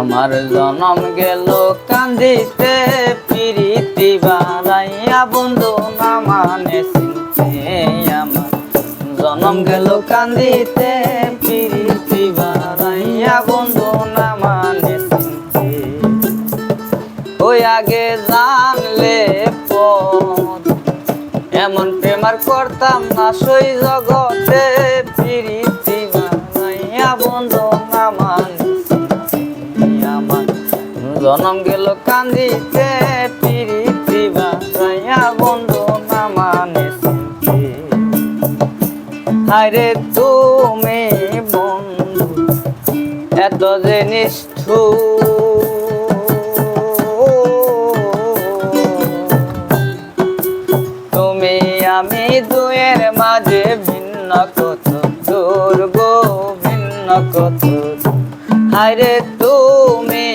আমার জনম গেল কান্দিতে পিরিতি বাড়াইয়া বন্ধু না মানে চিনতে আমার জনম গেল কান্দিতে পিরিতি বাড়াইয়া বন্ধু না মানে চিনতে ওই আগে জানলে পথ এমন প্রেমার করতাম না সই জগতে পিরিতি বাড়াইয়া বন্ধু না মানে আমার জনম গেল কান্দিতে পিরিতি বাড়াইয়া বন্ধু না মানে চিনতে হায়রে তুমি বন্ধু এত যে নিষ্ঠুর তুমি আমি দুয়ের মাঝে ভিন্ন কত দূর গো ভিন্ন কত হায়রে তুমি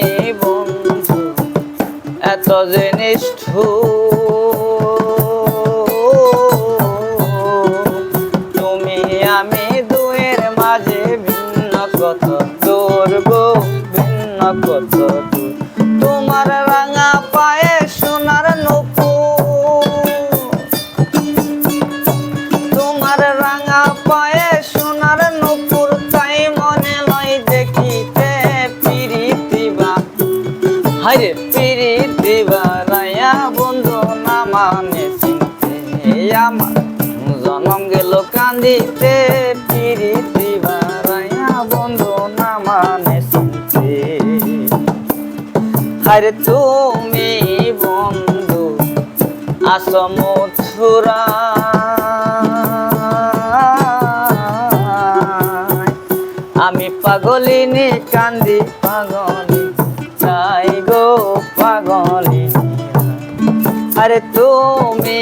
বন্ধু এত যে নিষ্ঠুর তুমি আমি দুয়ের মাঝে ভিন্ন কত দূর গো ভিন্ন কত দূর তোমার রাঙা পায়ে সোনার নূপুর তোমার রাঙা পায়ে সোনার নূপুর তাই মনে লয় দেখিতে পিরিতি বা হায়রে পিরিতি বাড়াইয়া বন্ধু না মানে চিনতে আমার জনম গেল কান্দিতে পিরিতি বাড়াইয়া বন্ধু না মানে চিনতে হায়রে তুমি বন্ধু আসো মথুরা আমি পাগলিনী কান্দি পাগলি চাই গো পাগলিনী আরে তুমি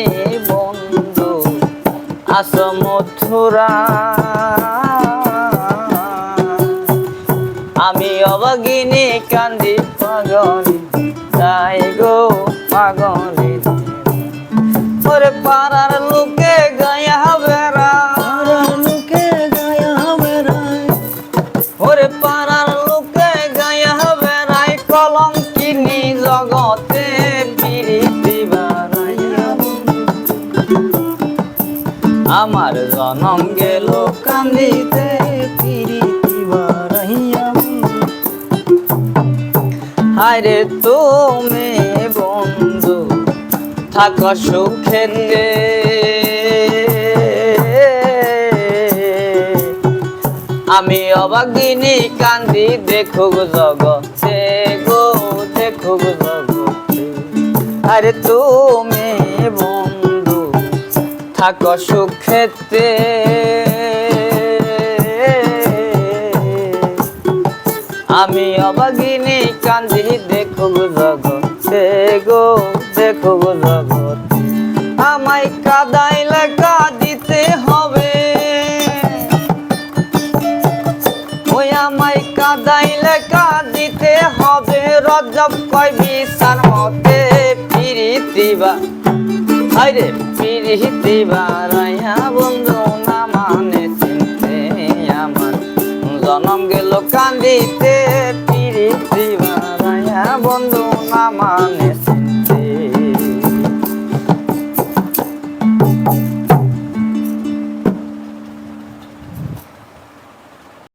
বন্ধু আসো মথুরা আমি অবাগিনী কান্দি পাগলি চাই গো পাগলি ওরে পাড়ার লোকে গায়া বেড়া ওরে পাড়ার লোকে গায়া বেড়ায় কলঙ্কিনী জগতে পিরিতি বাড়াইয়া আমার জনম গেল কান্দিতে পিরিতি বাড়াইয়া হায়রে তুমি বন্ধু থাকো সুখেতে আমি অবাগিনী কান্দি দেখো জগতে গো দেখো জগতে আরে তুমি বন্ধু থাকো সুখেতে আমি অবাগিনী কান্দি দেখো জগতে গো দেখো জগতে আমায় কাদাইলে কাঁদিতে হবে ওই আমায় কাদাইলে কাঁদিতে হবে রজব কয় বিচার মতে পিরিতি বা হায়রে পিরিতি বাড়াইয়া বন্ধু না মানে চিনতে আমার জনম গেল কান্দিতে পিরিতি বাড়াইয়া বন্ধু না মানে